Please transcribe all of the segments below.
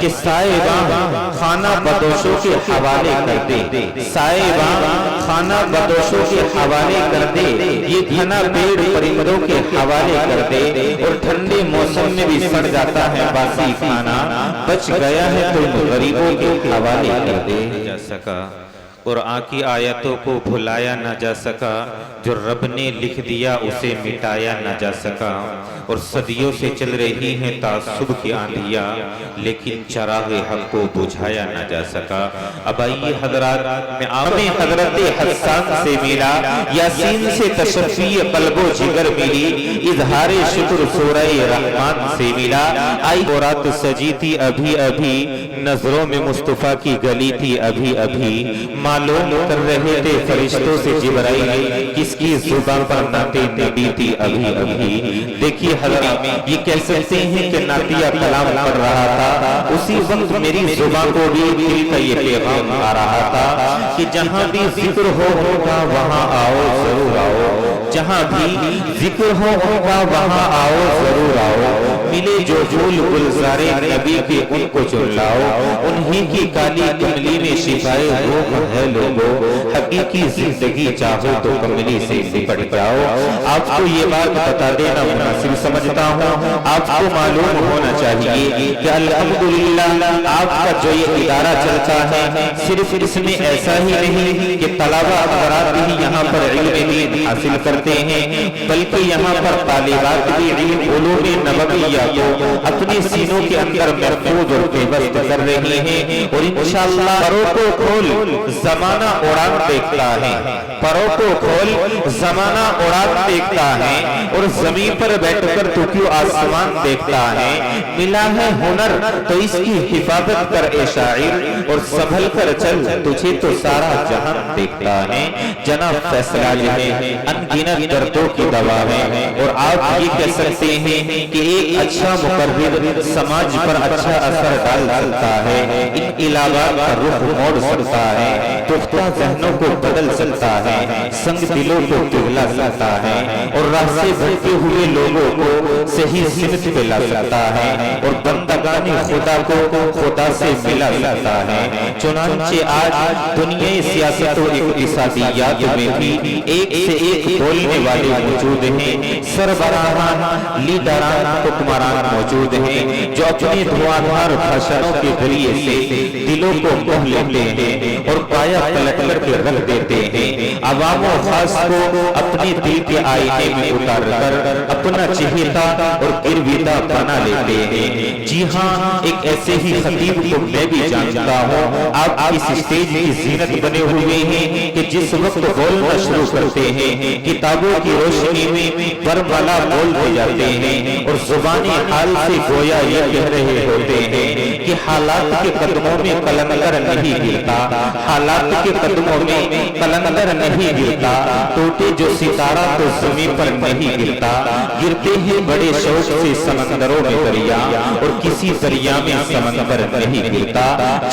کہ صاحباں خانہ بدوشوں کے حوالے کر دے، صاحباں خانہ بدوشوں کے حوالے کر دے، یہ گھنا پیڑ پرندوں کے حوالے کر دے، اور ٹھنڈے موسم میں بھی سڑ جاتا ہے باسی کھانا، بچ گیا ہے تو غریبوں کے حوالے کر دے۔ جا سکا قرآن کی آیتوں کو بھلایا نہ جا سکا، جو رب نے لکھ دیا اسے مٹایا نہ جا سکا، اور صدیوں سے چل رہی ہیں تعصب کی آندھیاں، لیکن چراغ حق کو بجھایا نہ جا سکا۔ اب آئیے حضرات، میں ہمیں حضرت حسان سے ملا، یاسین سے تشفی قلب و جگر ملی، اظہار شکر سورہ رحمان سے ملا۔ آئی رات سجی تھی ابھی ابھی، نظروں میں مصطفیٰ کی گلی تھی ابھی ابھی، معلوم کر رہے تھے فرشتوں سے جبرائیل، کس کی زبان پر نعت نبی تھی ابھی ابھی۔ دیکھیے حضرات، یہ کہہ سکتے ہیں کہ نعتیہ کلام پڑھ رہا تھا، اسی وقت میری زبان کو بھی دل کا یہ پیغام آ رہا تھا کہ جہاں بھی ذکر ہوگا وہاں آؤ ضرور آؤ، جہاں بھی ذکر ہوگا وہاں آؤ ضرور آؤ، ملے جو پھول گلزارے نبی کے ان کو چن لاؤ، انہی کی کالی کملی میں شفائے روح ہے لوگوں، حقیقی زندگی چاہو تو کملی سے لپٹ جاؤ۔ آپ کو یہ بات بتا دینا مناسب سمجھتا ہوں، آپ کو معلوم ہونا چاہیے کہ الحمدللہ آپ کا جو یہ ادارہ چلتا ہے، صرف اس میں ایسا ہی نہیں کہ طلبہ حضرات بھی یہاں پر علم دین حاصل کرتے ہیں، بلکہ یہاں پر طالبات بھی علم علوم نبویہ کو اپنے سینوں کے اندر محفوظ اور پیوست کر رہی ہیں، اور انشاءاللہ پروں کو کھول زمانہ اڑان دیکھتا ہے، پروں کو کھول زمانہ اڑان دیکھتا ہے، اور زمین پر بیٹھ کر تو کیوں آسمان دیکھتا ہے، ملا ہے ہنر تو اس کی حفاظت کر اے شاعر، اور سنبھل کر چل تجھے تو سارا جہان دیکھتا ہے۔ جناب فیصلہ جو ہے انگنت دردوں کی دوا ہے، اور آپ یہ کہہ سکتے ہیں کہ ایک اچھا مقرر سماج پر اچھا اثر ڈال سکتا ہے، انقلابات کا رخ موڑ سکتا ہے، پختہ ذہنوں کو بدل سکتا ہے، سنگ دلوں کو پگھلا سکتا ہے، اور راہ سے بھٹکے ہوئے لوگوں کو صحیح سمت پہ لا سکتا ہے، اور بندگان خدا کو خدا سے ملا سکتا ہے۔ چنانچہ آج دنیا سیاست و اقتصادیات میں بھی ایک سے ایک بولنے والے موجود ہیں، سربراہان لیڈران حکمران موجود ہیں، جو اپنے دھواندھار بھاشنوں کے ذریعے سے دلوں کو موہ لیتے ہیں اور پایا پلٹ کر کے رکھ دیتے ہیں، عوام و خاص کو اپنے دل کے آئینے میں اتار کر اپنا چہیتا اور گرویدہ بنا لیتے ہیں۔ جی ہاں، ایک ایسے ہی خطیب کو میں بھی جانتا ہوں، آپ اس اسٹیج کی زینت بنے ہوئے ہیں کہ جس وقت بولنا شروع کرتے ہیں کتابوں کی روشنی میں برملا بولتے جاتے ہیں، اور زبان حال سے گویا یہ کہہ رہے ہوتے ہیں کہ حالات کے قدموں میں قلندر نہیں گرتا، حالات کے قدموں میں قلندر نہیں گرتا، ٹوٹے جو ستارہ تو زمین پر نہیں گرتا، گرتے ہیں بڑے شوق سے سمندروں میں دریا، اور کسی دریا میں سمندر نہیں گرتا۔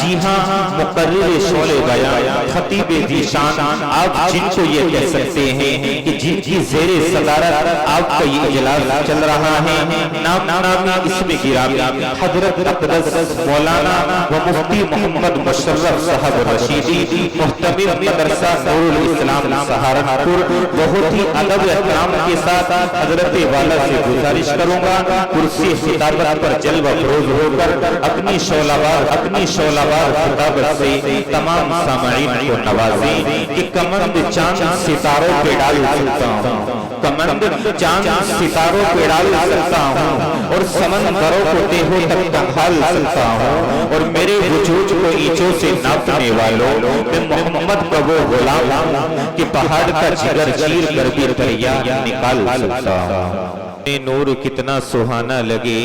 جی ہاں، مقرر شعلے بیان خطیب ذیشان آپ جن کو یہ کہہ سکتے ہیں کہ جن کی زیر صدارت آپ کا یہ اجلاس چل رہا ہے، نام نامی اسم گرامی حضرت اقدس مولانا و مفتی محمد مشرف صاحب رشیدی محتمل مدرسہ نور الاسلام سہارنپور، بہت ہی ادب احترام کے ساتھ حضرت والا سے گزارش کروں گا کرسی خطابت پر جلوہ فروز ہو کر اپنی شعلہ بار خطابت سے تمام سامعین کو نوازیں کہ کمند چاند ستاروں پہ ڈال سکتا ہوں، کمند چاند ستاروں پہ ڈال سکتا ہوں، اور سمندروں کو تہوں تک ڈھال سکتا ہوں، اور میرے وجود کو اینچوں سے ناپنے والوں میں محمد کا وہ غلام ہوں کہ پہاڑ کا جگر چیر کر بھی دریا نکال سکتا ہوں۔ نور کتنا سہانا لگے،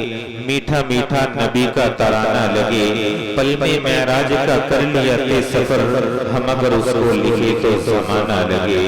میٹھا میٹھا نبی کا ترانہ لگے، پل میں معراج کا کر لیا تے سفر، ہم اگر اس کو لکھے تو زمانہ لگے۔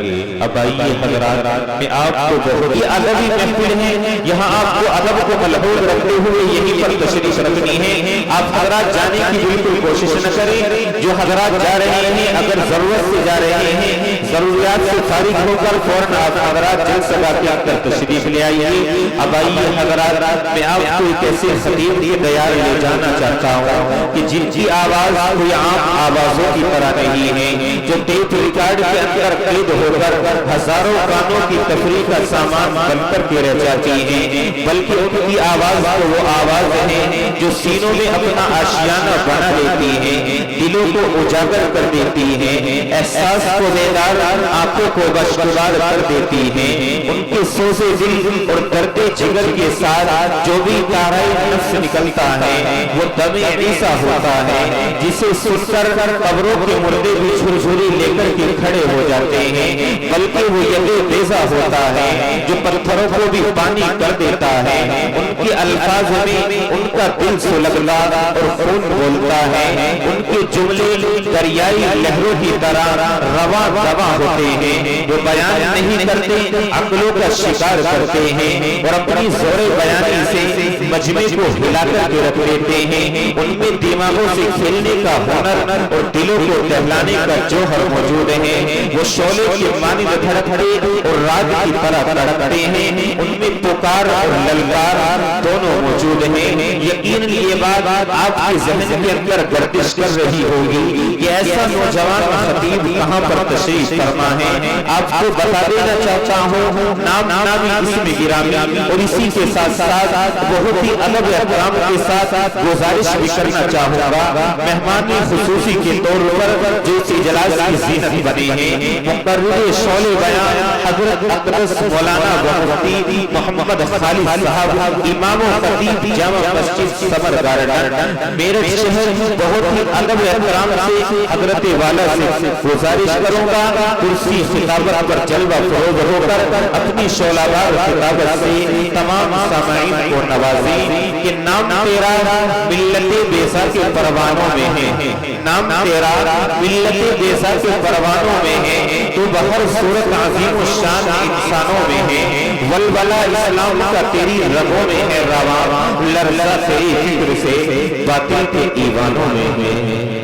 اب آئیے حضرات، میں آپ کو بہت یہ ادبی محفل ہے، یہاں آپ کو ادب کو ملحوظ رکھتے ہوئے یہیں پر تشریف رکھنی ہے۔ آپ حضرات جانے کی بالکل کوشش نہ کریں، جو حضرات جا رہے ہیں اگر ضرورت سے جا رہے ہیں، ضروریات سے فارغ ہو کر فوراً آپ حضرات جلد سے باقی کر تشریف لے آئیے۔ اب آئیے حضرات، میں آپ کو ایک ایسے خطیب کے دیار لے جانا چاہتا ہوں کہ جن کی آواز کوئی عام آوازوں کی طرح نہیں ہے، جو ٹیپ ریکارڈ کے اندر قید ہو کر ہزاروں کانوں کی تفریح کا سامان بن کر کے رہ جاتی ہیں، بلکہ ان کی آواز تو وہ آواز ہے جو سینوں میں اپنا آشیانہ بنا لیتی ہے، دلوں کو اجاگر کر دیتی ہے، احساس کو بیدار، آنکھوں کو بشکبار کر دیتی ہے۔ ان کے سوزے دل اور درد جگر کے ساتھ جو بھی تارائے نفس نکلتا ہے وہ دم عیسیٰ ہوتا ہے، جسے سن کر قبروں کے مردے بھی جھرجھری لے کر کے کھڑے ہو جاتے ہیں، بلکہ وہ یقے بیزا ہوتا ہے جو پتھروں کو بھی پانی کر دیتا ہے۔ ان کے الفاظ میں ان کا دل سلگتا اور خون بولتا ہے، ان کے جملے دریائی لہروں کی طرح رواں دواں ہوتے ہیں، وہ بیان نہیں کرتے، عقلوں کا شکار کرتے ہیں اور اپنی زور بیانی سے مجمع کو ہلا کر کے رکھ لیتے ہیں۔ ان میں دماغوں سے کھیلنے کا ہنر اور دلوں کو دہلانے کا جوہر موجود ہے، وہ شعلے کے مانند دھڑکتے اور رات کی طرح تڑپتے ہیں، ان میں پکار اور للکار دونوں موجود ہیں۔ یقیناً یہ بات آپ کے ذہن کے اندر گردش کر رہی ہوگی کہ ایسا نوجوان خطیب کہاں پر تشریف فرما ہے۔ آپ کو بتا دینا چاہتا ہوں، نام نامی اسم گرامی اور اسی کے ساتھ ساتھ بہت ہی ادب احترام کے ساتھ گزارش بھی کرنا چاہوں گا، مہمان خصوصی کے طور پر جو اس اجلاس کی زینت بنے ہیں، مقرر شعلے بیان حضرت اقدس مولانا مفتی محمد خالد صاحب، امام و خطیب جامع مسجد سمر گارڈن میرٹھ شہر، بہت ہی ادب احترام سے حضرت والا سے گزارش کروں گا کرسی خطابت پر جلوہ فروز ہو کر اپنی شعلہ بار خطابت سے تمام سامعین کو نوازیں کہ نام تیرا ملت بیزا کے پروانوں میں ہے، نام تیرا ملت بیزا کے پروانوں میں ہے، تو بہر صورت عظیم و شان انسانوں میں ہے، ولولہ اسلام کا تیری رگوں میں ہے رواں، لرزہ تیری فکر سے باطل کے ایوانوں میں ہے۔